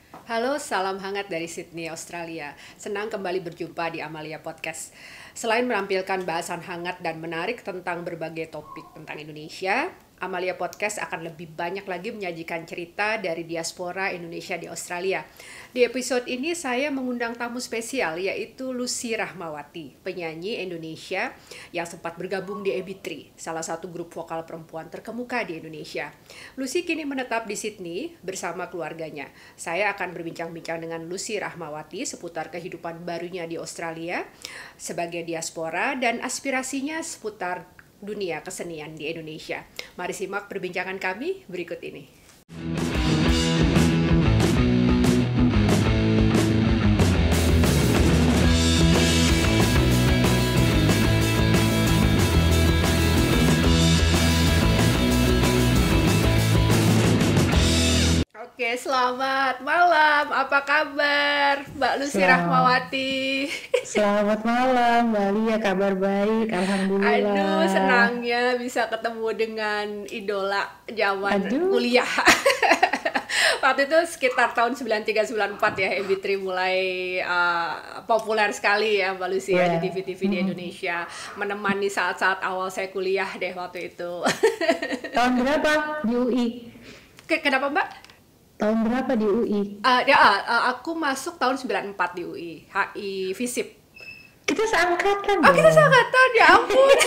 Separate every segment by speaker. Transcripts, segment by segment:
Speaker 1: Halo, salam hangat dari Sydney, Australia. Senang kembali berjumpa di Amalia Podcast. Selain menampilkan bahasan hangat dan menarik tentang berbagai topik tentang Indonesia, Amalia Podcast akan lebih banyak lagi menyajikan cerita dari diaspora Indonesia di Australia. Di episode ini saya mengundang tamu spesial yaitu Lucy Rahmawati, penyanyi Indonesia yang sempat bergabung di AB3, salah satu grup vokal perempuan terkemuka di Indonesia. Lucy kini menetap di Sydney bersama keluarganya. Saya akan berbincang-bincang dengan Lucy Rahmawati seputar kehidupan barunya di Australia sebagai diaspora dan aspirasinya seputar dunia kesenian di Indonesia. Mari simak perbincangan kami berikut ini. Oke, selamat malam. Apa kabar, Mbak Lucy Rahmawati?
Speaker 2: Selamat malam, Mbak Lia. Kabar baik, alhamdulillah.
Speaker 1: Aduh, senangnya bisa ketemu dengan idola zaman kuliah. Waktu itu sekitar tahun 93-94 ya, AB3 mulai populer sekali ya Mbak Lucy ya di TV-TV di Indonesia. Menemani saat-saat awal saya kuliah deh waktu itu.
Speaker 2: Tahun berapa di UI?
Speaker 1: Kenapa Mbak?
Speaker 2: Tahun berapa di UI?
Speaker 1: Aku masuk tahun 94 di UI, HI FISIP.
Speaker 2: Kita seangkatan
Speaker 1: Oh, kita
Speaker 2: dong.
Speaker 1: seangkatan, ya ampun.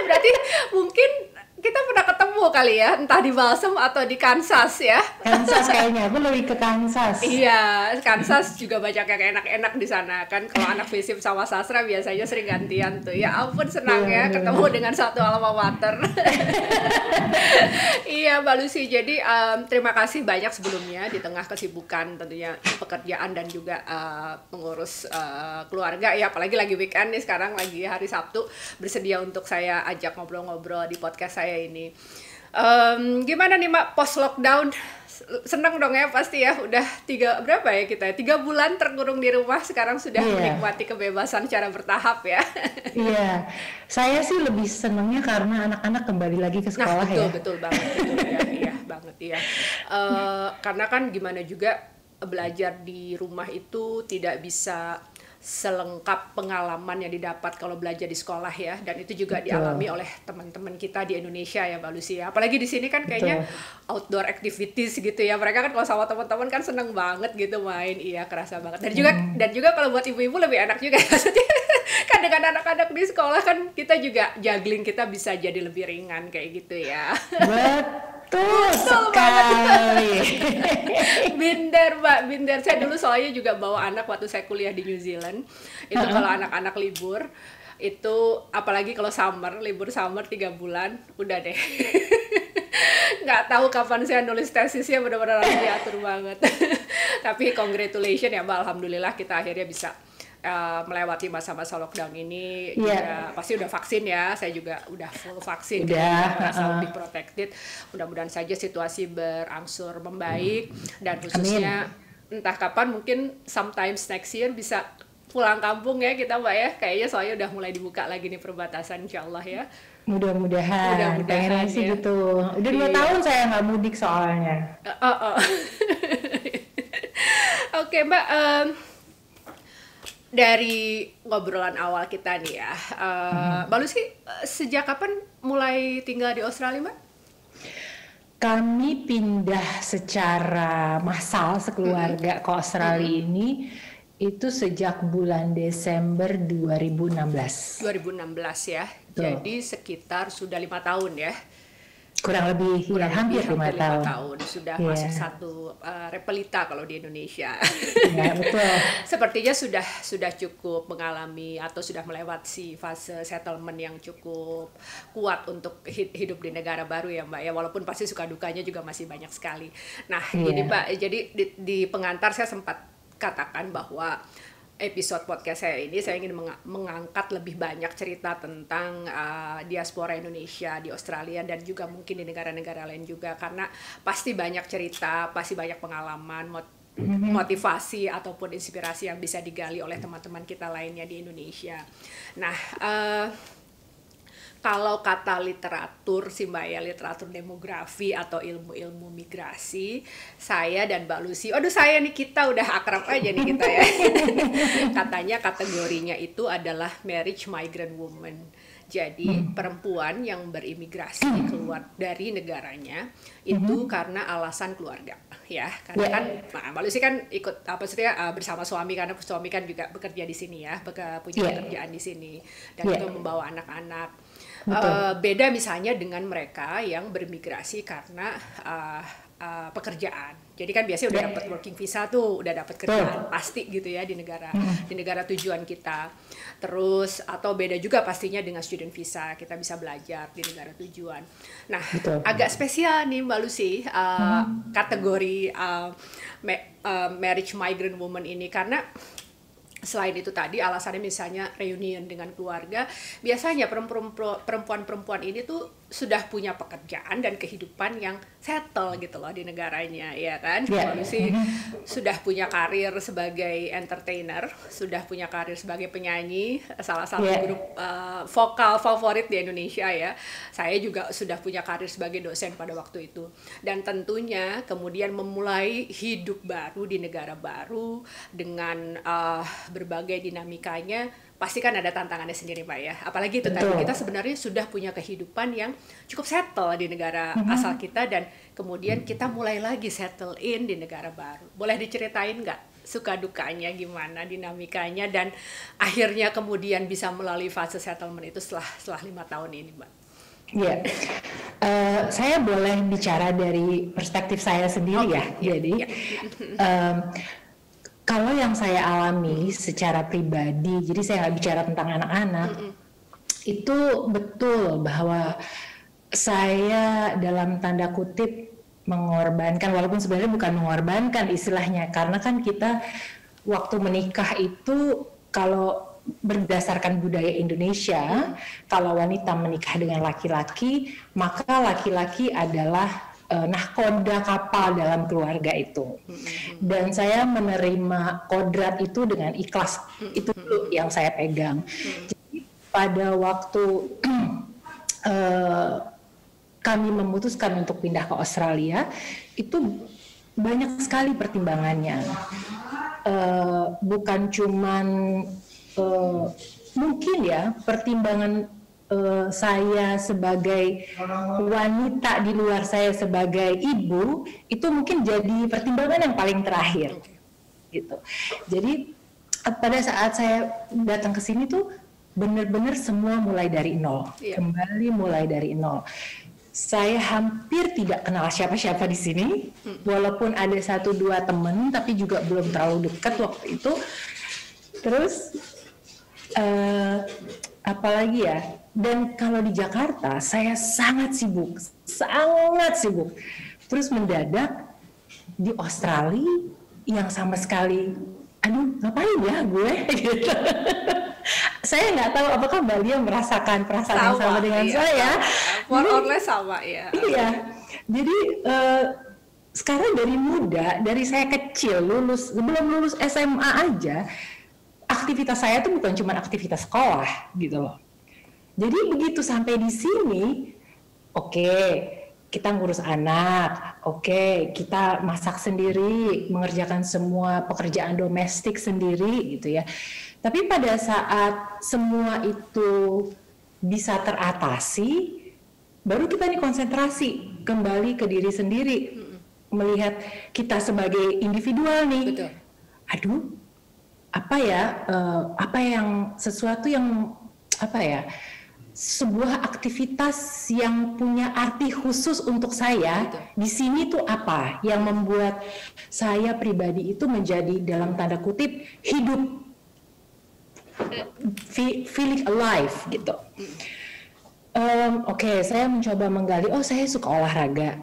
Speaker 1: Berarti mungkin kita pernah ketemu kali ya, entah di Balsam atau di Kansas ya.
Speaker 2: Kansas kayaknya, aku lebih ke Kansas.
Speaker 1: Iya, Kansas juga banyak yang enak-enak di sana kan. Kalau anak FISIP sama sastra biasanya sering gantian tuh. Ya ampun, senang ya ketemu dengan satu alma mater. Iya, Mbak Lucy. Jadi terima kasih banyak sebelumnya di tengah kesibukan tentunya pekerjaan dan juga mengurus keluarga ya. Apalagi lagi weekend nih, sekarang lagi hari Sabtu, bersedia untuk saya ajak ngobrol-ngobrol di podcast saya ini. Gimana nih Mbak post lockdown? Seneng dong ya pasti ya, udah berapa ya kita ya? 3 bulan terkurung di rumah, sekarang sudah menikmati kebebasan secara bertahap ya.
Speaker 2: Iya, saya sih lebih senengnya karena anak-anak kembali lagi ke sekolah ya.
Speaker 1: Betul banget, betul ya, iya banget ya. Karena kan gimana juga belajar di rumah itu tidak bisa selengkap pengalaman yang didapat kalau belajar di sekolah ya, dan itu juga dialami oleh teman-teman kita di Indonesia ya Mbak Lucy ya. Apalagi di sini kan kayaknya outdoor activities gitu ya, mereka kan kalau sama teman-teman kan seneng banget gitu main, iya kerasa banget. Dan juga kalau buat ibu-ibu lebih enak juga maksudnya kan dengan anak-anak di sekolah kan kita juga juggling, kita bisa jadi lebih ringan kayak gitu ya.
Speaker 2: Betul sekali.
Speaker 1: Binder Mbak, binder. Saya dulu soalnya juga bawa anak waktu saya kuliah di New Zealand. Itu kalau anak-anak libur, itu apalagi kalau libur summer 3 bulan, udah deh. Nggak tahu kapan saya nulis tesisnya, benar-benar harus diatur banget. Tapi congratulations ya Mbak, alhamdulillah kita akhirnya bisa melewati masa-masa lockdown ini. Juga pasti udah vaksin ya, saya juga udah full vaksin, merasa lebih protected. Mudah-mudahan saja situasi berangsur membaik dan khususnya entah kapan, mungkin sometimes next year bisa pulang kampung ya kita Mbak ya, kayaknya soalnya udah mulai dibuka lagi nih perbatasan, insyaallah ya.
Speaker 2: Mudah-mudahan pengennya sih
Speaker 1: ya.
Speaker 2: gitu. Udah 2 tahun saya nggak mudik soalnya.
Speaker 1: Oke Mbak, dari ngobrolan awal kita nih ya, Mbak Lucy sejak kapan mulai tinggal di Australia Mbak?
Speaker 2: Kami pindah secara massal sekeluarga ke Australia ini itu sejak bulan Desember 2016.
Speaker 1: 2016 ya, jadi sekitar sudah 5 tahun ya.
Speaker 2: Kurang lebih, hampir 5
Speaker 1: tahun. Sudah masuk satu repelita kalau di Indonesia.
Speaker 2: Ya, betul.
Speaker 1: Sepertinya sudah cukup mengalami atau sudah melewati fase settlement yang cukup kuat untuk hidup di negara baru ya Mbak ya, walaupun pasti suka dukanya juga masih banyak sekali. Nah, jadi Mbak, jadi di pengantar saya sempat katakan bahwa episode podcast saya ini saya ingin mengangkat lebih banyak cerita tentang diaspora Indonesia di Australia dan juga mungkin di negara-negara lain juga, karena pasti banyak cerita, pasti banyak pengalaman, motivasi ataupun inspirasi yang bisa digali oleh teman-teman kita lainnya di Indonesia. Nah, kalau kata literatur sih Mbak ya, literatur demografi atau ilmu-ilmu migrasi, saya dan Mbak Lucy, aduh saya nih kita udah akrab aja nih kita ya. Katanya kategorinya itu adalah marriage migrant woman. Jadi perempuan yang berimigrasi keluar dari negaranya itu karena alasan keluarga, ya. Karena kan, Mbak Lucy kan ikut apa sih bersama suami karena suami kan juga bekerja di sini ya, punya pekerjaan di sini dan itu membawa anak-anak. Beda misalnya dengan mereka yang bermigrasi karena pekerjaan. Jadi kan biasanya udah dapat working visa tuh, udah dapat kerjaan pasti gitu ya di negara tujuan kita. Terus atau beda juga pastinya dengan student visa, kita bisa belajar di negara tujuan. Nah, agak spesial nih Mbak Lucy kategori marriage migrant woman ini karena selain itu tadi alasannya misalnya reunion dengan keluarga, biasanya perempuan-perempuan ini tuh sudah punya pekerjaan dan kehidupan yang settle gitu loh di negaranya, ya kan? Sih sudah punya karir sebagai entertainer, sudah punya karir sebagai penyanyi, salah satu grup vokal favorit di Indonesia ya. Saya juga sudah punya karir sebagai dosen pada waktu itu. Dan tentunya kemudian memulai hidup baru di negara baru dengan berbagai dinamikanya, pasti kan ada tantangannya sendiri Pak ya. Apalagi itu tadi kita sebenarnya sudah punya kehidupan yang cukup settle di negara asal kita dan kemudian kita mulai lagi settle in di negara baru. Boleh diceritain nggak suka dukanya gimana dinamikanya dan akhirnya kemudian bisa melalui fase settlement itu setelah 5 tahun ini Mbak?
Speaker 2: Iya, saya boleh bicara dari perspektif saya sendiri Jadi kalau yang saya alami secara pribadi, jadi saya nggak bicara tentang anak-anak, itu betul bahwa saya dalam tanda kutip mengorbankan, walaupun sebenarnya bukan mengorbankan istilahnya, karena kan kita waktu menikah itu kalau berdasarkan budaya Indonesia, kalau wanita menikah dengan laki-laki, maka laki-laki adalah nahkoda kapal dalam keluarga itu. Dan saya menerima kodrat itu dengan ikhlas. Itu dulu yang saya pegang. Jadi pada waktu kami memutuskan untuk pindah ke Australia, itu banyak sekali pertimbangannya. Bukan cuman mungkin ya pertimbangan saya sebagai wanita di luar saya sebagai ibu itu mungkin jadi pertimbangan yang paling terakhir gitu. Jadi pada saat saya datang ke sini tuh benar-benar semua mulai dari nol, kembali mulai dari nol. Saya hampir tidak kenal siapa-siapa di sini, walaupun ada 1-2 teman, tapi juga belum terlalu dekat waktu itu. Terus apalagi ya, dan kalau di Jakarta saya sangat sibuk. Terus mendadak di Australia yang sama sekali, aduh ngapain ya gue gitu. Saya nggak tahu apakah Mbak Lia merasakan perasaan yang sama dengan saya.
Speaker 1: More or less sama ya.
Speaker 2: Iya, jadi sekarang dari muda, dari saya kecil sebelum lulus SMA aja, aktivitas saya tuh bukan cuma aktivitas sekolah gitu loh. Jadi begitu sampai di sini, kita ngurus anak, kita masak sendiri, mengerjakan semua pekerjaan domestik sendiri gitu ya. Tapi pada saat semua itu bisa teratasi, baru kita nih konsentrasi kembali ke diri sendiri, melihat kita sebagai individual nih.
Speaker 1: Betul.
Speaker 2: Aduh, sebuah aktivitas yang punya arti khusus untuk saya. Betul. Di sini tuh apa yang membuat saya pribadi itu menjadi dalam tanda kutip hidup, feeling alive gitu. Saya mencoba menggali, saya suka olahraga.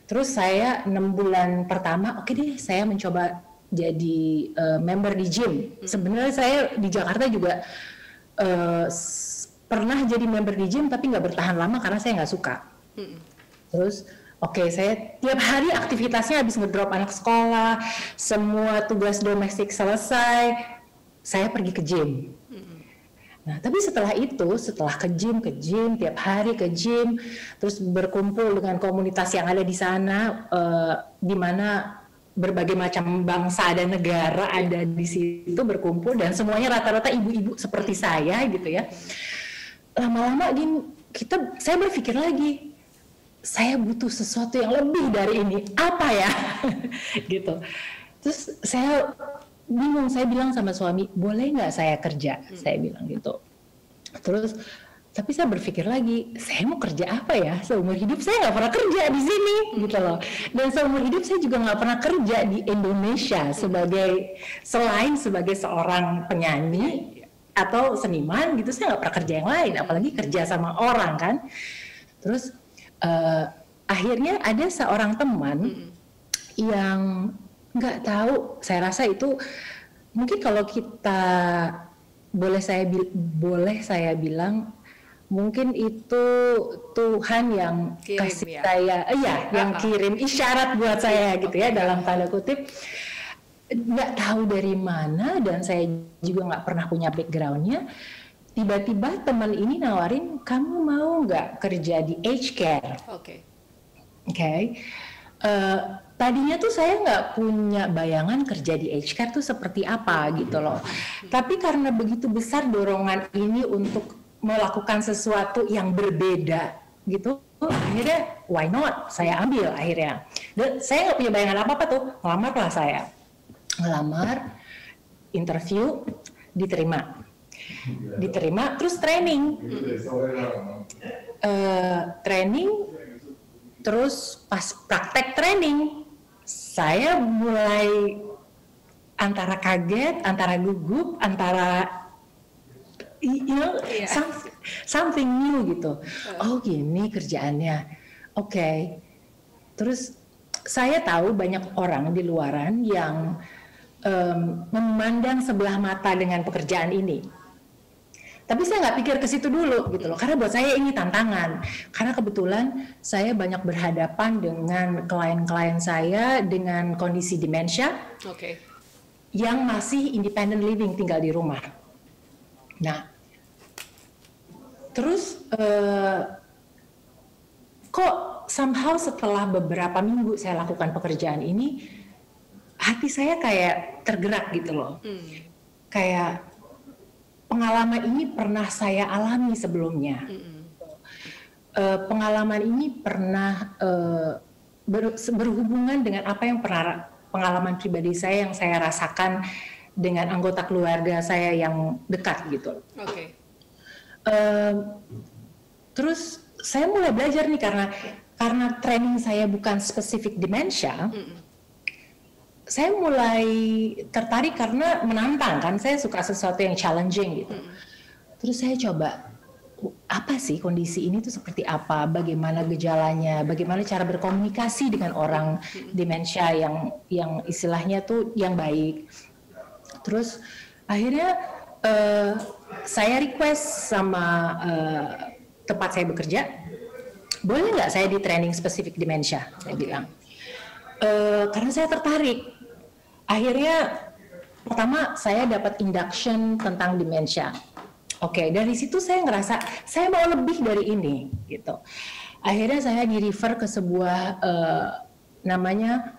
Speaker 2: Terus saya 6 bulan pertama, saya mencoba jadi member di gym. Sebenarnya saya di Jakarta juga pernah jadi member di gym, tapi nggak bertahan lama karena saya nggak suka. Terus saya tiap hari aktivitasnya habis ngedrop anak sekolah, semua tugas domestik selesai, saya pergi ke gym. Nah, tapi setelah itu, setelah ke gym, tiap hari ke gym, terus berkumpul dengan komunitas yang ada di sana, di mana berbagai macam bangsa dan negara ada di situ berkumpul, dan semuanya rata-rata ibu-ibu seperti saya gitu ya. Lama-lama saya berpikir lagi, saya butuh sesuatu yang lebih dari ini, apa ya? Gitu. Terus saya bingung, saya bilang sama suami, boleh nggak saya kerja? Saya bilang gitu. Terus, tapi saya berpikir lagi, saya mau kerja apa ya? Seumur hidup saya nggak pernah kerja di sini, gitu loh. Dan seumur hidup saya juga nggak pernah kerja di Indonesia selain sebagai seorang penyanyi atau seniman, gitu. Saya nggak pernah kerja yang lain, apalagi kerja sama orang kan. Terus akhirnya ada seorang teman yang nggak tahu, saya rasa itu mungkin kalau kita boleh saya bilang mungkin itu Tuhan yang kasih saya, yang kirim isyarat buat saya gitu ya, dalam tanda kutip. Nggak tahu dari mana, dan saya juga nggak pernah punya backgroundnya. Tiba-tiba teman ini nawarin, kamu mau nggak kerja di aged care? Oke. Tadinya tuh saya nggak punya bayangan kerja di aged care tuh seperti apa gitu loh. Tapi karena begitu besar dorongan ini untuk melakukan sesuatu yang berbeda gitu, akhirnya why not? Saya ambil akhirnya. Dan saya nggak punya bayangan apa-apa tuh, ngelamar, interview, diterima, terus training, terus pas praktek training, saya mulai antara kaget, antara gugup, antara something new gitu. Oh gini kerjaannya, oke. Terus saya tahu banyak orang di luaran yang memandang sebelah mata dengan pekerjaan ini. Tapi saya nggak pikir ke situ dulu gitu loh, karena buat saya ini tantangan. Karena kebetulan saya banyak berhadapan dengan klien-klien saya dengan kondisi demensia, yang masih independent living, tinggal di rumah. Nah, terus kok somehow setelah beberapa minggu saya lakukan pekerjaan ini, hati saya kayak tergerak gitu loh. Kayak pengalaman ini pernah saya alami sebelumnya. Pengalaman ini pernah berhubungan dengan apa yang pernah pengalaman pribadi saya yang saya rasakan dengan anggota keluarga saya yang dekat gitu. Terus saya mulai belajar nih, karena training saya bukan spesifik demensia. Saya mulai tertarik karena menantang kan, saya suka sesuatu yang challenging gitu. Terus saya coba, apa sih kondisi ini tuh seperti apa, bagaimana gejalanya, bagaimana cara berkomunikasi dengan orang demensia yang istilahnya tuh yang baik. Terus akhirnya saya request sama tempat saya bekerja, boleh nggak saya di training spesifik demensia, saya bilang. Karena saya tertarik. Akhirnya pertama saya dapat induction tentang demensia. Dari situ saya ngerasa saya mau lebih dari ini gitu. Akhirnya saya di-refer ke sebuah namanya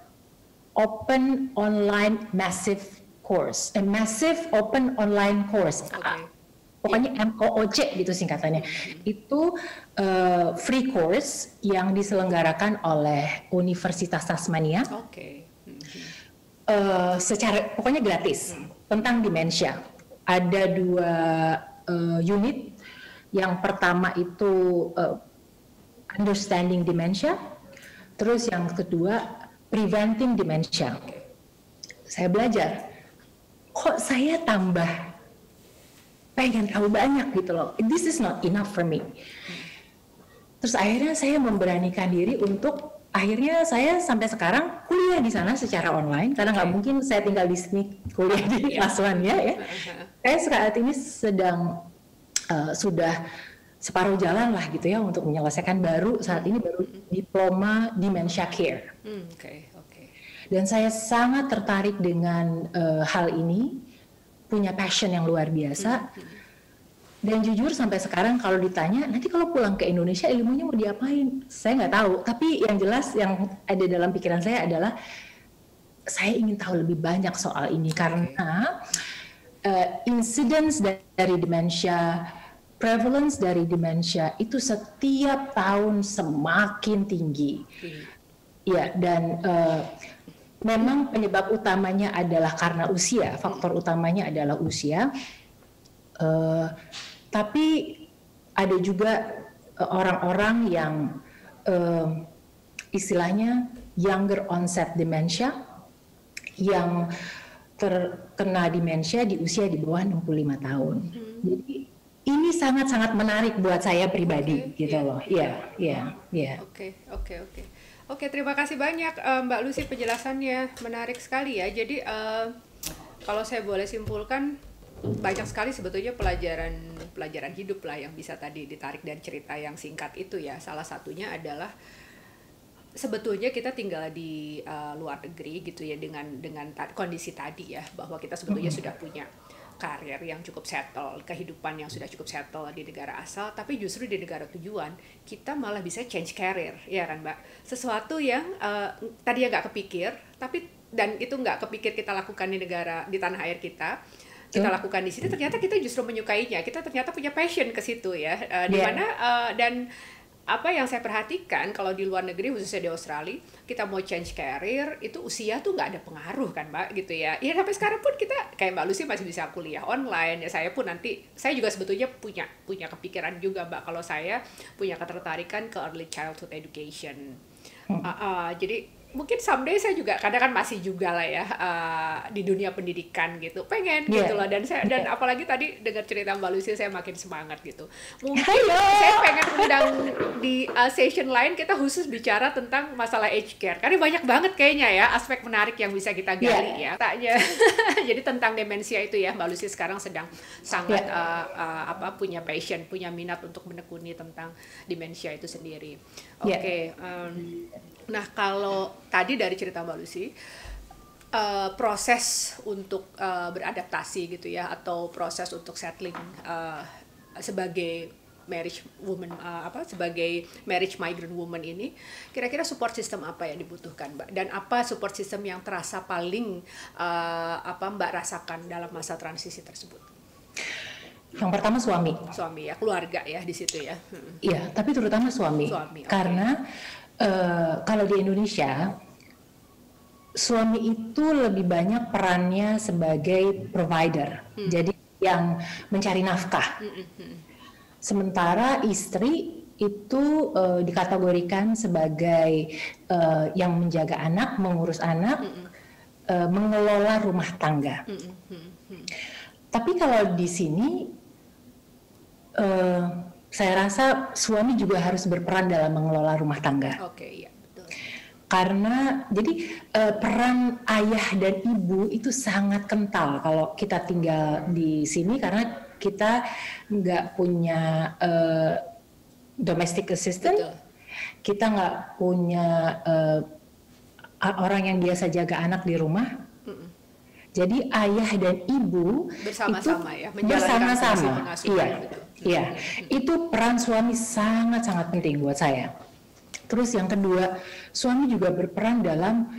Speaker 2: Open Online Massive Course, Massive Open Online Course. Pokoknya MOOC gitu singkatannya. Itu free course yang diselenggarakan oleh Universitas Tasmania. Pokoknya gratis, tentang demensia. Ada 2 unit. Yang pertama itu understanding dementia, terus yang kedua preventing dementia. Saya belajar, kok saya tambah pengen tahu banyak gitu loh. This is not enough for me. Terus akhirnya saya memberanikan diri untuk, akhirnya saya sampai sekarang kuliah di sana secara online, karena nggak mungkin saya tinggal di sini kuliah di Pasuruan ya. Saya saat ini sedang sudah separuh jalan lah gitu ya untuk menyelesaikan saat ini baru diploma dementia care. Dan saya sangat tertarik dengan hal ini, punya passion yang luar biasa. Dan jujur sampai sekarang kalau ditanya, nanti kalau pulang ke Indonesia ilmunya mau diapain? Saya nggak tahu. Tapi yang jelas yang ada dalam pikiran saya adalah saya ingin tahu lebih banyak soal ini karena incidence dari demensia, prevalence dari demensia itu setiap tahun semakin tinggi. Ya, dan memang penyebab utamanya adalah karena usia. Faktor utamanya adalah usia. Tapi ada juga orang-orang yang istilahnya younger onset dementia yang terkena demensia di usia di bawah 65 tahun. Jadi ini sangat-sangat menarik buat saya pribadi gitu loh. Iya.
Speaker 1: Oke, terima kasih banyak Mbak Lucy, penjelasannya menarik sekali ya. Jadi kalau saya boleh simpulkan, banyak sekali sebetulnya pelajaran hidup lah yang bisa tadi ditarik dari cerita yang singkat itu ya. Salah satunya adalah sebetulnya kita tinggal di luar negeri gitu ya, dengan kondisi tadi ya, bahwa kita sebetulnya sudah punya karir yang cukup settle, kehidupan yang sudah cukup settle di negara asal, tapi justru di negara tujuan kita malah bisa change career, ya kan Mbak? Sesuatu yang tadi nggak kepikir, dan itu nggak kepikir kita lakukan di tanah air kita lakukan di sini, ternyata kita justru menyukainya, kita ternyata punya passion ke situ ya, dimana dan apa yang saya perhatikan kalau di luar negeri, khususnya di Australia, kita mau change career itu usia tuh nggak ada pengaruh kan Mbak gitu ya. Ya sampai sekarang pun kita kayak Mbak Lucy masih bisa kuliah online ya. Saya juga sebetulnya punya kepikiran juga Mbak, kalau saya punya ketertarikan ke early childhood education. Jadi mungkin someday saya juga kadang kan masih juga lah ya di dunia pendidikan gitu, pengen gitu loh, dan apalagi tadi dengar cerita Mbak Lucy saya makin semangat gitu. Mungkin saya pengen undang di session lain kita khusus bicara tentang masalah aged care, karena banyak banget kayaknya ya aspek menarik yang bisa kita gali ya. Tanya jadi tentang demensia itu ya, Mbak Lucy sekarang sedang sangat punya passion, punya minat untuk menekuni tentang demensia itu sendiri. Oke. Nah, kalau tadi dari cerita Mbak Lucy, proses untuk beradaptasi gitu ya, atau proses untuk settling sebagai marriage woman, sebagai marriage migrant woman ini, kira-kira support system apa yang dibutuhkan Mbak? Dan apa support system yang terasa paling Mbak rasakan dalam masa transisi tersebut?
Speaker 2: Yang pertama suami
Speaker 1: ya, keluarga ya di situ ya.
Speaker 2: Iya, tapi terutama suami. Karena kalau di Indonesia, suami itu lebih banyak perannya sebagai provider, jadi yang mencari nafkah. Sementara istri itu dikategorikan sebagai yang menjaga anak, mengurus anak, mengelola rumah tangga. Tapi kalau di sini, saya rasa suami juga harus berperan dalam mengelola rumah tangga.
Speaker 1: Iya, betul.
Speaker 2: Karena jadi peran ayah dan ibu itu sangat kental kalau kita tinggal di sini, karena kita nggak punya domestic assistant, kita nggak punya orang yang biasa jaga anak di rumah. Jadi ayah dan ibu
Speaker 1: bersama-sama
Speaker 2: itu
Speaker 1: ya,
Speaker 2: bersama-sama. Iya, itu peran suami sangat-sangat penting buat saya. Terus yang kedua, suami juga berperan dalam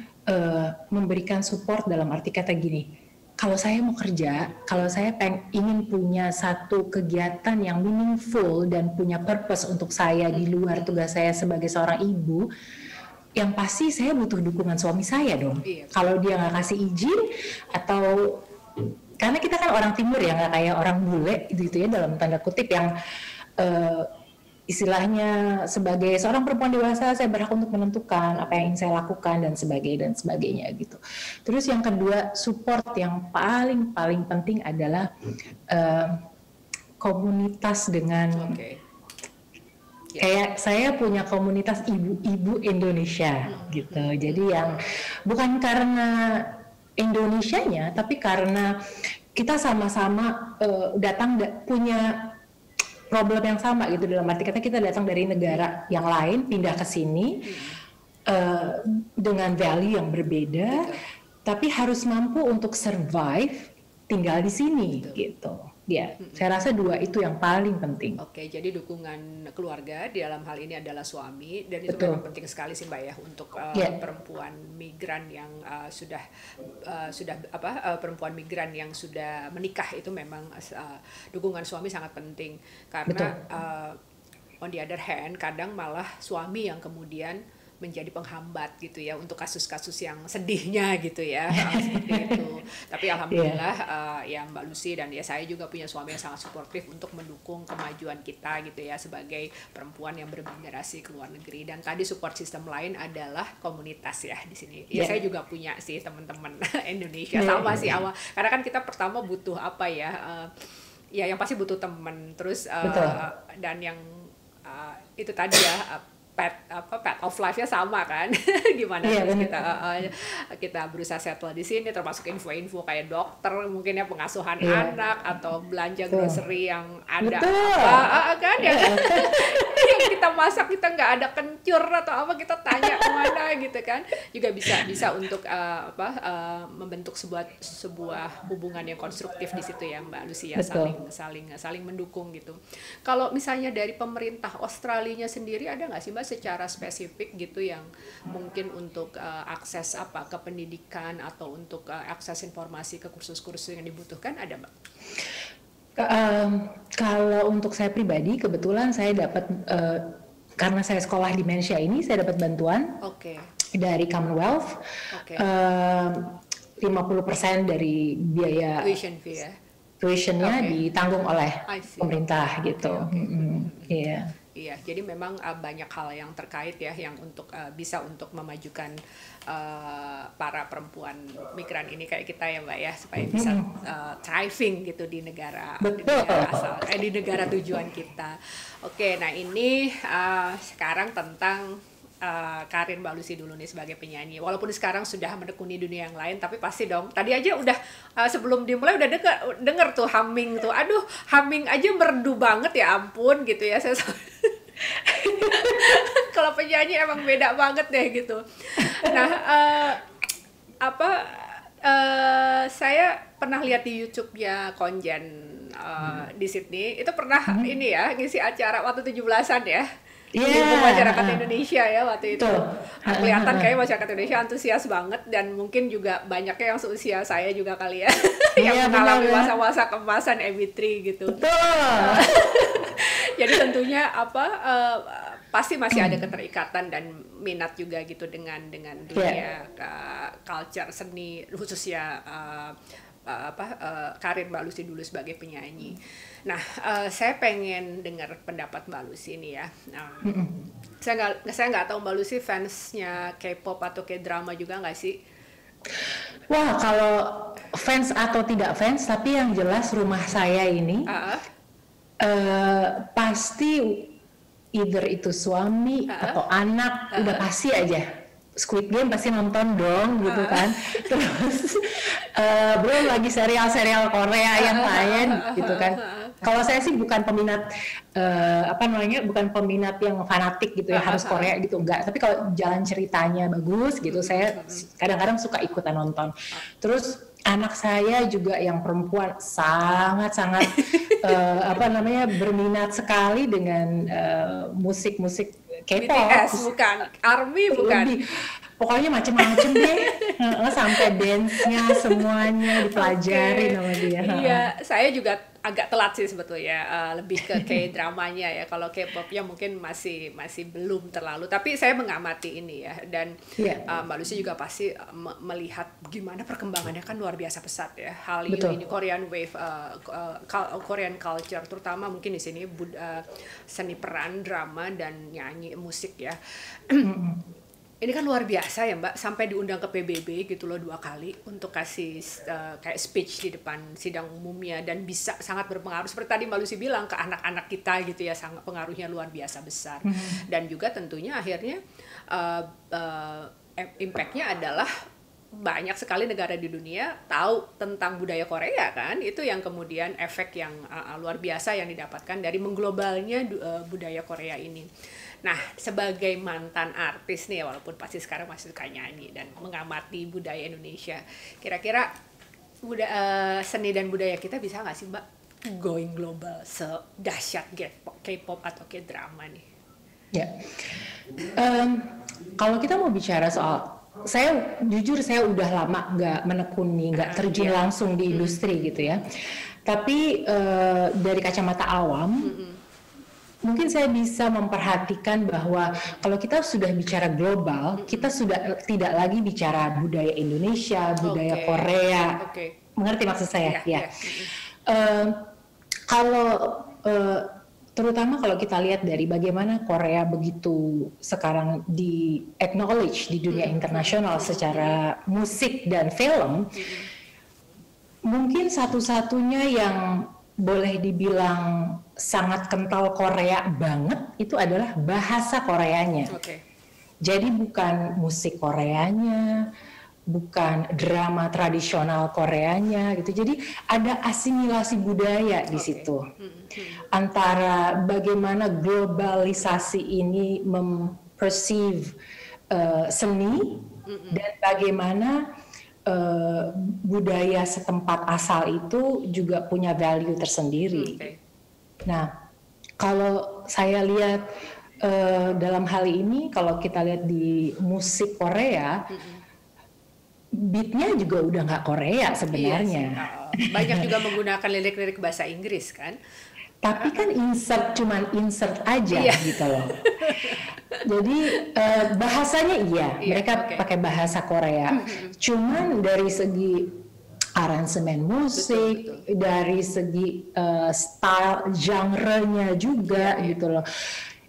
Speaker 2: memberikan support, dalam arti kata gini, kalau saya mau kerja, kalau saya ingin punya satu kegiatan yang meaningful dan punya purpose untuk saya di luar tugas saya sebagai seorang ibu, yang pasti saya butuh dukungan suami saya dong. Kalau dia nggak kasih izin, atau karena kita kan orang timur ya, nggak kayak orang bule gitu ya, dalam tanda kutip, yang istilahnya sebagai seorang perempuan dewasa saya berhak untuk menentukan apa yang ingin saya lakukan dan sebagainya gitu. Terus yang kedua, support yang paling penting adalah komunitas dengan kayak saya punya komunitas ibu-ibu Indonesia gitu. Jadi yang bukan karena Indonesianya, tapi karena kita sama-sama punya problem yang sama gitu, dalam arti kata kita datang dari negara yang lain, pindah ke sini dengan value yang berbeda, tapi harus mampu untuk survive tinggal di sini gitu. dia. Saya rasa dua itu yang paling penting.
Speaker 1: Oke, jadi dukungan keluarga di dalam hal ini adalah suami, dan itu
Speaker 2: Betul.
Speaker 1: memang penting sekali sih Mbak ya untuk perempuan migran yang perempuan migran yang sudah menikah, itu memang dukungan suami sangat penting karena on the other hand kadang malah suami yang kemudian menjadi penghambat gitu ya untuk kasus-kasus yang sedihnya gitu ya, seperti itu. Tapi alhamdulillah ya Mbak Lucy dan ya saya juga punya suami yang sangat suportif untuk mendukung kemajuan kita gitu ya sebagai perempuan yang bermigrasi ke luar negeri. Dan tadi support system lain adalah komunitas ya di sini. Ya saya juga punya sih teman-teman Indonesia sama sih awal. Karena kan kita pertama butuh apa ya? Ya yang pasti butuh teman, terus dan yang itu tadi ya path of life-nya sama kan. Gimana terus kita berusaha settle di sini, termasuk info-info kayak dokter mungkin ya, pengasuhan anak atau belanja grocery yang ada kan ya kan. Yang kita masak kita nggak ada kencur atau apa, kita tanya kemana gitu kan, juga bisa untuk membentuk sebuah hubungan yang konstruktif di situ ya Mbak Lucy ya, saling mendukung gitu. Kalau misalnya dari pemerintah Australia sendiri ada nggak sih Mbak secara spesifik gitu yang mungkin untuk akses ke pendidikan atau untuk akses informasi ke kursus-kursus yang dibutuhkan, ada Mbak?
Speaker 2: Kalau untuk saya pribadi kebetulan saya dapat karena saya sekolah di Malaysia ini, saya dapat bantuan dari Commonwealth, 50% dari biaya
Speaker 1: tuition fee ya,
Speaker 2: tuitionnya ditanggung oleh pemerintah gitu.
Speaker 1: Iya, jadi memang banyak hal yang terkait ya yang untuk bisa untuk memajukan para perempuan migran ini kayak kita ya Mbak ya, supaya bisa thriving gitu di negara asal, di negara tujuan kita. Oke, nah ini sekarang tentang karir Mbak Lucy dulu nih sebagai penyanyi. Walaupun sekarang sudah menekuni dunia yang lain, tapi pasti dong. Tadi aja udah sebelum dimulai udah denger tuh humming tuh. Aduh, humming aja merdu banget ya ampun gitu ya. Saya kalau penyanyi emang beda banget deh gitu. Nah, saya pernah lihat di YouTube-nya Konjen di Sydney. Itu pernah ini ya, ngisi acara waktu 17-an ya. Masyarakat Indonesia ya waktu itu. Kelihatan kayak masyarakat Indonesia antusias banget, dan mungkin juga banyaknya yang seusia saya juga kali ya. Yang mengalami masa-masa kemasan MB3 gitu. Jadi tentunya pasti masih ada keterikatan dan minat juga gitu dengan dunia culture seni, khususnya karir Mbak Lucy dulu sebagai penyanyi. Nah, saya pengen dengar pendapat Mbak Lucy nih ya. Saya nggak tahu Mbak Lucy fansnya K-pop atau K-drama juga nggak sih?
Speaker 2: Wah, kalau fans atau tidak fans, tapi yang jelas rumah saya ini pasti either itu suami atau anak, udah pasti aja Squid Game pasti nonton dong gitu kan. Terus belum lagi serial-serial Korea yang lain gitu kan. Kalau saya sih bukan peminat bukan peminat yang fanatik gitu ya, harus Korea gitu, enggak. Tapi kalau jalan ceritanya bagus gitu, saya kadang-kadang suka ikutan nonton. Terus anak saya juga yang perempuan sangat-sangat berminat sekali dengan musik-musik K-pop.
Speaker 1: BTS bukan, ARMY bukan.
Speaker 2: Pokoknya macem-macem deh, sampai dance-nya semuanya dipelajari sama dia.
Speaker 1: Iya, saya juga agak telat sih sebetulnya, lebih ke K-dramanya ya. Kalau K-popnya mungkin masih belum terlalu. Tapi saya mengamati ini ya, dan Mbak Lucy juga pasti melihat gimana perkembangannya, kan luar biasa pesat ya. Hallyu ini, Korean Wave, Korean culture, terutama mungkin di sini seni peran, drama dan nyanyi, musik ya. Ini kan luar biasa ya Mbak, sampai diundang ke PBB gitu loh 2 kali untuk kasih kayak speech di depan sidang umumnya, dan bisa sangat berpengaruh seperti tadi Mbak Lucy bilang ke anak-anak kita gitu ya, sangat pengaruhnya luar biasa besar. Dan juga tentunya akhirnya impact-nya adalah banyak sekali negara di dunia tahu tentang budaya Korea kan, itu yang kemudian efek yang luar biasa yang didapatkan dari mengglobalnya budaya Korea ini. Nah, sebagai mantan artis nih, walaupun pasti sekarang masih suka nyanyi dan mengamati budaya Indonesia, kira-kira seni dan budaya kita bisa nggak sih Mbak going global sedahsyat K-pop atau K-drama nih?
Speaker 2: Ya, kalau kita mau bicara soal, saya jujur saya udah lama nggak menekuni, nggak terjun langsung di industri gitu ya. Tapi dari kacamata awam, mungkin saya bisa memperhatikan bahwa kalau kita sudah bicara global, kita sudah tidak lagi bicara budaya Indonesia, budaya Korea. Mengerti maksud saya? Ya. Kalau terutama kalau kita lihat dari bagaimana Korea begitu sekarang di acknowledge di dunia internasional secara musik dan film, mungkin satu-satunya yang boleh dibilang sangat kental Korea banget itu adalah bahasa Koreanya. Jadi bukan musik Koreanya, bukan drama tradisional Koreanya gitu. Jadi ada asimilasi budaya di situ. Antara bagaimana globalisasi ini memperceive seni dan bagaimana budaya setempat asal itu juga punya value tersendiri. Nah, kalau saya lihat dalam hal ini, kalau kita lihat di musik Korea, beatnya juga udah nggak Korea sebenarnya.
Speaker 1: Banyak juga menggunakan lirik-lirik bahasa Inggris kan?
Speaker 2: Tapi kan cuman insert aja gitu loh. Jadi bahasanya mereka pakai bahasa Korea. Cuman dari segi aransemen musik, dari segi style genre-nya juga gitu loh.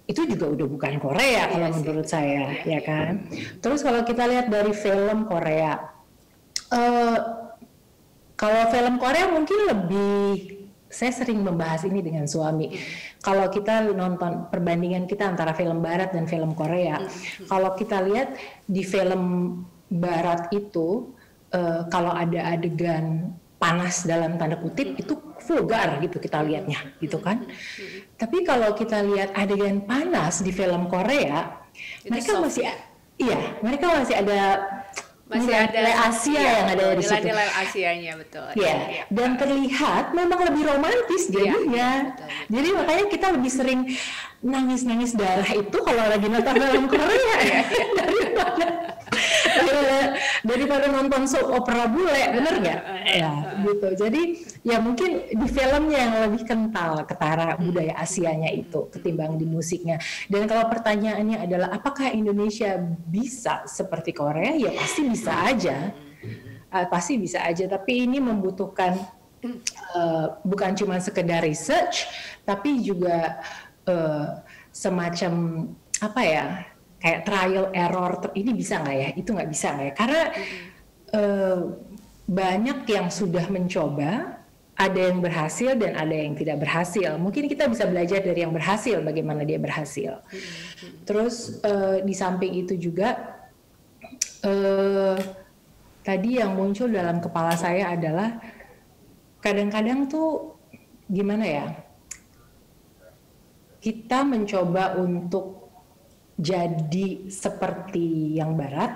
Speaker 2: Itu juga udah bukan Korea kalau menurut saya, ya kan. Terus kalau kita lihat dari film Korea, kalau film Korea mungkin lebih, saya sering membahas ini dengan suami. Kalau kita nonton perbandingan kita antara film Barat dan film Korea, kalau kita lihat di film Barat itu, kalau ada adegan panas dalam tanda kutip itu vulgar gitu kita lihatnya, gitu kan. Tapi kalau kita lihat adegan panas di film Korea, mereka masih ada nilai Asia yang ada di situ.
Speaker 1: Nilai Asianya betul.
Speaker 2: Dan terlihat memang lebih romantis jadinya. Jadi makanya kita lebih sering nangis-nangis darah itu kalau lagi nonton film Korea daripada nonton soap opera bule, bener nggak? Gitu. Jadi ya mungkin di filmnya yang lebih kental ketara budaya Asianya itu ketimbang di musiknya. Dan kalau pertanyaannya adalah apakah Indonesia bisa seperti Korea? Ya pasti bisa aja. Pasti bisa aja. Tapi ini membutuhkan bukan cuma sekedar research, tapi juga semacam apa ya? Kayak trial error, ini bisa nggak ya, itu nggak bisa nggak ya, karena banyak yang sudah mencoba, ada yang berhasil dan ada yang tidak berhasil. Mungkin kita bisa belajar dari yang berhasil, bagaimana dia berhasil. Terus di samping itu juga, tadi yang muncul dalam kepala saya adalah, kadang-kadang tuh gimana ya, kita mencoba untuk jadi seperti yang Barat,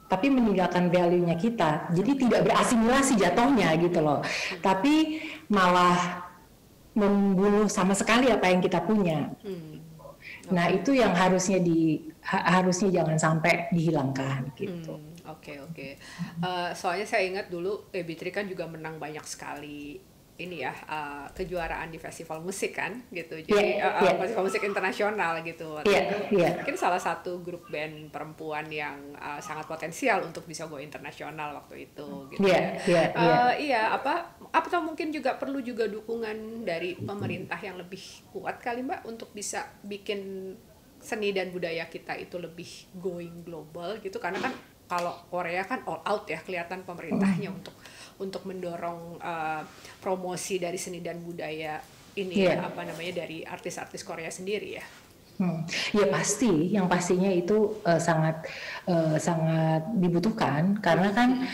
Speaker 2: tapi meninggalkan value-nya kita. Jadi tidak berasimilasi jatuhnya gitu loh. Tapi malah membunuh sama sekali apa yang kita punya. Nah itu yang harusnya jangan sampai dihilangkan gitu.
Speaker 1: Oke. Soalnya saya ingat dulu Bibitri kan juga menang banyak sekali ini ya, kejuaraan di festival musik kan gitu, jadi festival musik internasional gitu. Mungkin salah satu grup band perempuan yang sangat potensial untuk bisa go internasional waktu itu gitu. Atau mungkin juga perlu juga dukungan dari pemerintah yang lebih kuat kali Mbak untuk bisa bikin seni dan budaya kita itu lebih going global gitu, karena kan kalau Korea kan all out ya kelihatan pemerintahnya untuk mendorong promosi dari seni dan budaya ini dari artis-artis Korea sendiri ya.
Speaker 2: Ya pasti, yang pastinya itu sangat dibutuhkan, karena kan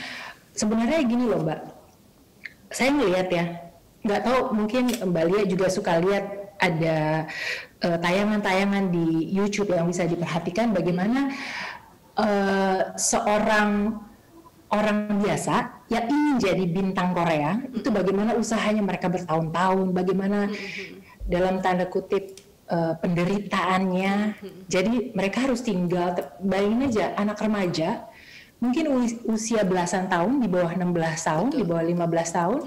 Speaker 2: sebenarnya gini loh Mbak, saya ngelihat ya, nggak tahu mungkin Mbak Lia juga suka lihat ada tayangan-tayangan di YouTube yang bisa diperhatikan bagaimana seorang orang biasa yang ingin jadi bintang Korea, itu bagaimana usahanya mereka bertahun-tahun, bagaimana dalam tanda kutip penderitaannya. Jadi mereka harus tinggal, bayangin aja anak remaja mungkin usia belasan tahun, di bawah 16 tahun, di bawah 15 tahun,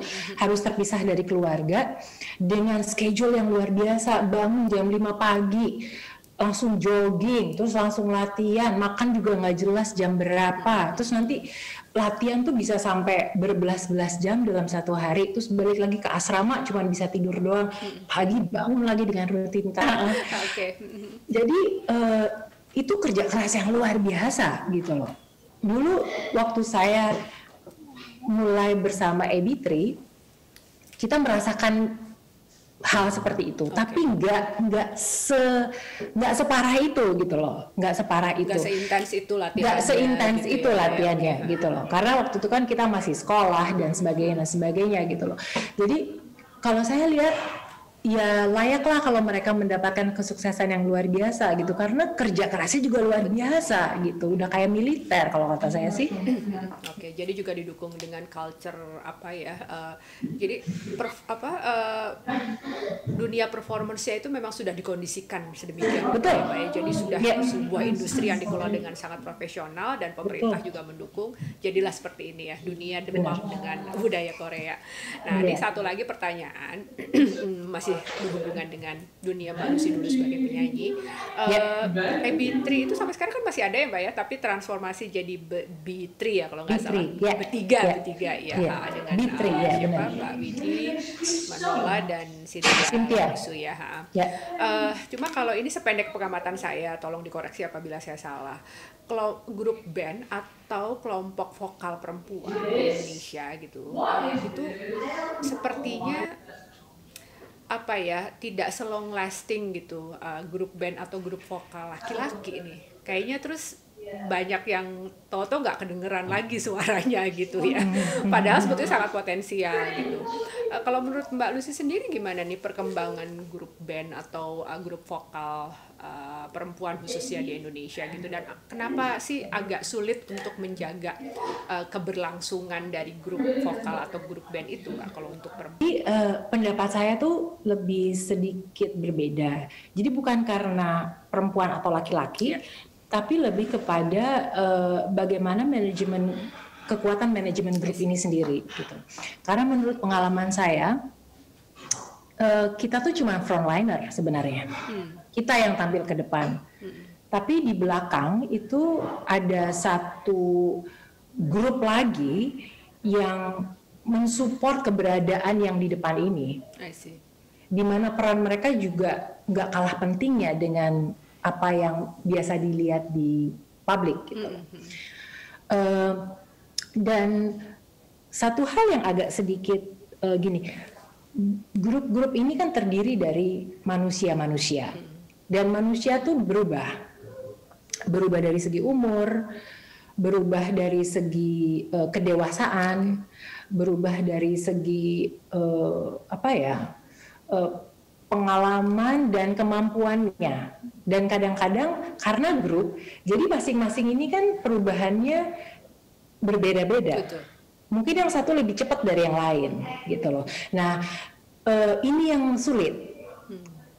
Speaker 2: harus terpisah dari keluarga dengan schedule yang luar biasa, bangun jam 5 pagi, langsung jogging, terus langsung latihan, makan juga nggak jelas jam berapa, terus nanti latihan tuh bisa sampai berbelas-belas jam dalam satu hari, terus balik lagi ke asrama cuma bisa tidur doang, pagi bangun lagi dengan rutinitas. Jadi itu kerja keras yang luar biasa gitu loh. Dulu waktu saya mulai bersama AB3, kita merasakan hal seperti itu, tapi nggak separah itu gitu loh, nggak separah itu,
Speaker 1: nggak seintens itu latihannya,
Speaker 2: nggak seintens
Speaker 1: gitu
Speaker 2: itu latihannya gitu loh, karena waktu itu kan kita masih sekolah dan sebagainya gitu loh. Jadi kalau saya lihat ya layaklah kalau mereka mendapatkan kesuksesan yang luar biasa gitu, karena kerja kerasnya juga luar biasa gitu, udah kayak militer kalau kata saya sih.
Speaker 1: Oke, jadi juga didukung dengan culture apa ya, jadi dunia performance-nya itu memang sudah dikondisikan sedemikian rupa ya Mbak ya, jadi sudah sebuah industri yang dikelola dengan sangat profesional dan pemerintah juga mendukung, jadilah seperti ini ya, dunia demam dengan budaya Korea. Nah ini satu lagi pertanyaan masih berhubungan dengan dunia Mbak Lucy dulu sebagai penyanyi. AB3 itu sampai sekarang kan masih ada ya Mbak ya, tapi transformasi jadi B3 ya kalau nggak salah. Bertiga ya. Dengan siapa Mbak Widi, Manola dan Cynthia Rusu ya. Cuma kalau ini sependek pengamatan saya, tolong dikoreksi apabila saya salah. Kalau grup band atau kelompok vokal perempuan di Indonesia gitu, itu sepertinya apa ya, tidak selong lasting gitu, grup band atau grup vokal laki-laki ini kayaknya, terus banyak yang tahu-tahu nggak kedengeran lagi suaranya gitu ya, padahal sebetulnya sangat potensial gitu. Kalau menurut Mbak Lucy sendiri gimana nih perkembangan grup band atau grup vokal perempuan khususnya di Indonesia gitu, dan kenapa sih agak sulit untuk menjaga keberlangsungan dari grup vokal atau grup band itu Kak, kalau untuk perempuan?
Speaker 2: Jadi pendapat saya tuh lebih sedikit berbeda. Jadi bukan karena perempuan atau laki-laki, tapi lebih kepada bagaimana kekuatan manajemen grup ini sendiri gitu. Karena menurut pengalaman saya, kita tuh cuma frontliner sebenarnya. Kita yang tampil ke depan. Tapi di belakang itu ada satu grup lagi yang mensupport keberadaan yang di depan ini. Di mana peran mereka juga nggak kalah pentingnya dengan apa yang biasa dilihat di publik gitu. Dan satu hal yang agak sedikit gini, grup-grup ini kan terdiri dari manusia-manusia, dan manusia tuh berubah dari segi umur, berubah dari segi kedewasaan, berubah dari segi pengalaman dan kemampuannya. Dan kadang-kadang karena grup, jadi masing-masing ini kan perubahannya berbeda-beda. Mungkin yang satu lebih cepat dari yang lain, gitu loh. Nah, ini yang sulit.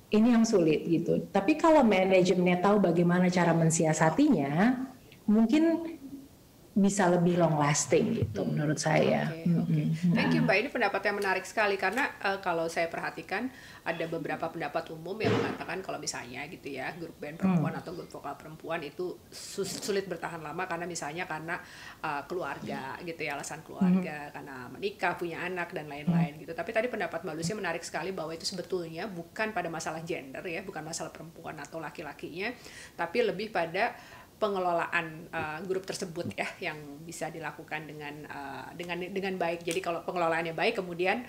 Speaker 2: Ini yang sulit gitu. Tapi kalau manajemennya tahu bagaimana cara mensiasatinya, mungkin bisa lebih long lasting gitu menurut saya.
Speaker 1: Thank you Mbak, ini pendapat yang menarik sekali, karena kalau saya perhatikan ada beberapa pendapat umum yang mengatakan kalau misalnya gitu ya, grup band perempuan atau grup vokal perempuan itu sulit bertahan lama karena misalnya karena keluarga gitu ya, alasan keluarga, karena menikah, punya anak dan lain-lain gitu. Tapi tadi pendapat Mbak Lucy menarik sekali bahwa itu sebetulnya bukan pada masalah gender ya, bukan masalah perempuan atau laki-lakinya, tapi lebih pada pengelolaan grup tersebut ya, yang bisa dilakukan dengan baik. Jadi kalau pengelolaannya baik, kemudian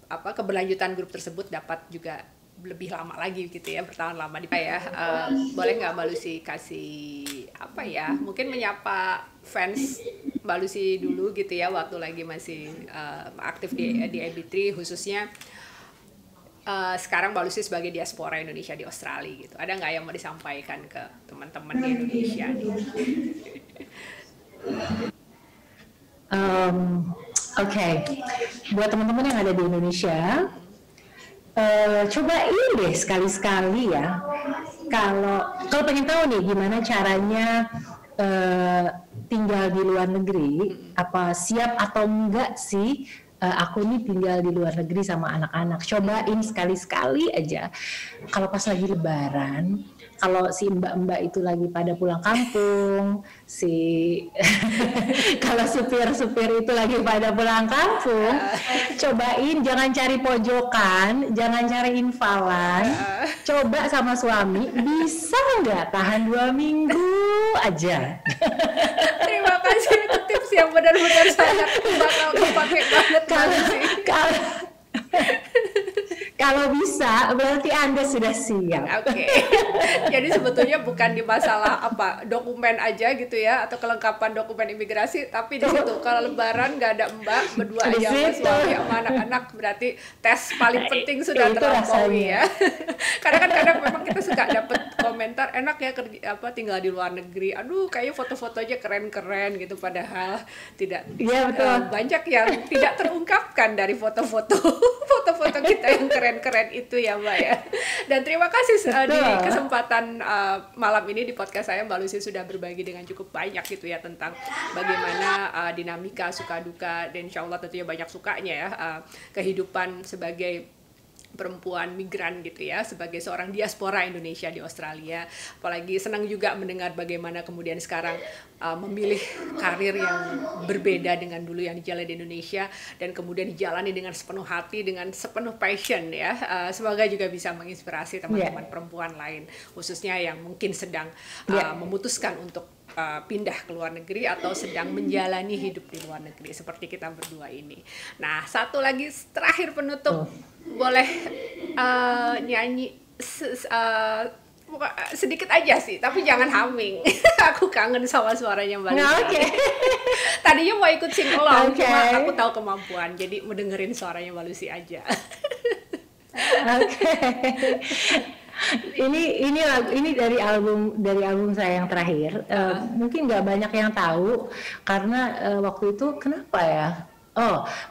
Speaker 1: keberlanjutan grup tersebut dapat juga lebih lama lagi gitu ya, bertahan lama di ya. Boleh nggak Mbak Lucy kasih mungkin menyapa fans Mbak Lucy dulu gitu ya, waktu lagi masih aktif di AB3 khususnya. Sekarang Mbak Lucy sebagai diaspora Indonesia di Australia gitu, ada nggak yang mau disampaikan ke teman-teman di Indonesia nih?
Speaker 2: Oke, buat teman-teman yang ada di Indonesia, cobain deh sekali-sekali ya. Kalau pengen tahu nih gimana caranya tinggal di luar negeri, apa siap atau enggak sih aku nih tinggal di luar negeri sama anak-anak. Cobain sekali-sekali aja. Kalau pas lagi lebaran, kalau si mbak-mbak itu lagi pada pulang kampung, kalau supir-supir itu lagi pada pulang kampung, cobain jangan cari pojokan, jangan cari infalan, coba sama suami, bisa nggak tahan 2 minggu aja.
Speaker 1: Terima kasih, itu tips yang benar-benar sangat bakal kepake banget.
Speaker 2: Kalau bisa, berarti Anda sudah siap.
Speaker 1: Oke. Jadi sebetulnya bukan di masalah dokumen aja gitu ya, atau kelengkapan dokumen imigrasi, tapi di situ kalau lebaran nggak ada mbak, berdua aja sama suami sama anak-anak, berarti tes paling penting sudah terlampaui ya. Karena kadang memang kita suka dapet komentar, enak ya tinggal di luar negeri. Aduh, kayaknya foto-fotonya keren-keren gitu, padahal tidak.
Speaker 2: Iya, betul.
Speaker 1: Banyak yang tidak terungkapkan dari foto-foto kita yang keren-keren itu ya Mbak ya. Dan terima kasih di kesempatan malam ini di podcast saya, Mbak Lucy sudah berbagi dengan cukup banyak gitu ya tentang bagaimana dinamika suka duka, dan insya Allah tentunya banyak sukanya ya kehidupan sebagai perempuan migran gitu ya, sebagai seorang diaspora Indonesia di Australia. Apalagi senang juga mendengar bagaimana kemudian sekarang memilih karir yang berbeda dengan dulu yang dijalani di Indonesia, dan kemudian dijalani dengan sepenuh hati, dengan sepenuh passion ya. Semoga juga bisa menginspirasi teman-teman perempuan lain, khususnya yang mungkin sedang memutuskan untuk pindah ke luar negeri atau sedang menjalani hidup di luar negeri seperti kita berdua ini. Nah, satu lagi terakhir penutup, boleh nyanyi sedikit aja sih, tapi jangan humming. Aku kangen sama suaranya Mbak Lucy.
Speaker 2: Oke.
Speaker 1: Tadinya mau ikut sing along, cuma aku tahu kemampuan, jadi mendengerin suaranya Mbak Lucy aja.
Speaker 2: Oke. Ini dari album saya yang terakhir. Mungkin nggak banyak yang tahu karena waktu itu kenapa ya?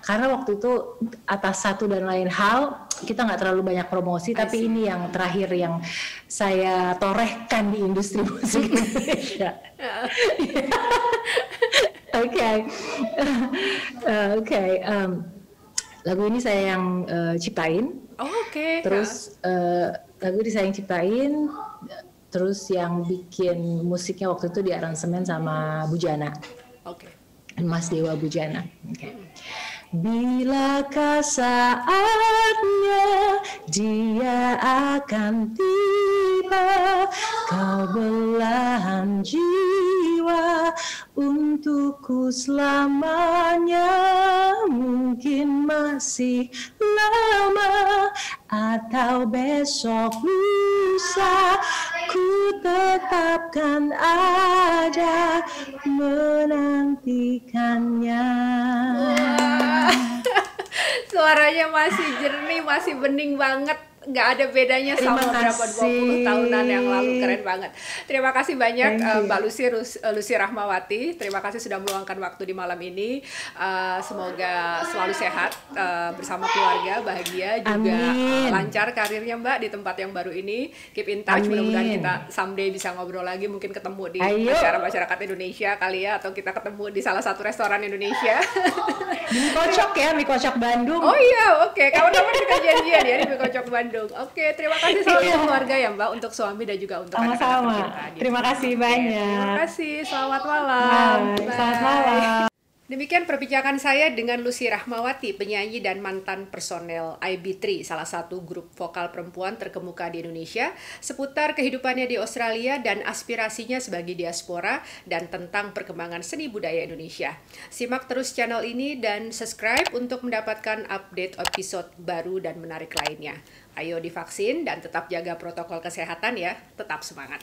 Speaker 2: Karena waktu itu atas satu dan lain hal kita nggak terlalu banyak promosi, tapi ini yang terakhir yang saya torehkan di industri musik Indonesia. Oke. Lagu ini saya yang ciptain. Terus lagu ini saya yang ciptain, terus yang bikin musiknya waktu itu diaransemen sama Bujana. Mas Dewa Bujana. Bilakah saatnya dia akan tiba, kau belahan jiwa untukku selamanya, mungkin masih lama atau besok lusa, ku tetapkan ada menantikannya.
Speaker 1: Suaranya masih jernih, masih bening banget. Nggak ada bedanya sama berapa 20 tahunan yang lalu. Keren banget. Terima kasih banyak Mbak Lucy Rahmawati. Terima kasih sudah meluangkan waktu di malam ini. Semoga selalu sehat bersama keluarga, bahagia, juga lancar karirnya Mbak di tempat yang baru ini. Keep in touch, mudah-mudahan kita someday bisa ngobrol lagi, mungkin ketemu di acara masyarakat Indonesia kali ya, atau kita ketemu di salah satu restoran Indonesia.
Speaker 2: Di Mie Kocok ya, Mie Kocok Bandung.
Speaker 1: Oh iya, oke. Kawan-kawan kita janjian ya di Mie Kocok Bandung. Oke, terima kasih selalu keluarga ya Mbak, untuk suami dan juga untuk anak-anak
Speaker 2: sama-sama. Terima kasih banyak.
Speaker 1: Terima kasih. Selamat malam.
Speaker 2: Bye. Selamat malam.
Speaker 1: Demikian perbincangan saya dengan Lucy Rahmawati, penyanyi dan mantan personel IB3, salah satu grup vokal perempuan terkemuka di Indonesia, seputar kehidupannya di Australia dan aspirasinya sebagai diaspora, dan tentang perkembangan seni budaya Indonesia. Simak terus channel ini dan subscribe untuk mendapatkan update episode baru dan menarik lainnya. Ayo divaksin dan tetap jaga protokol kesehatan ya, tetap semangat.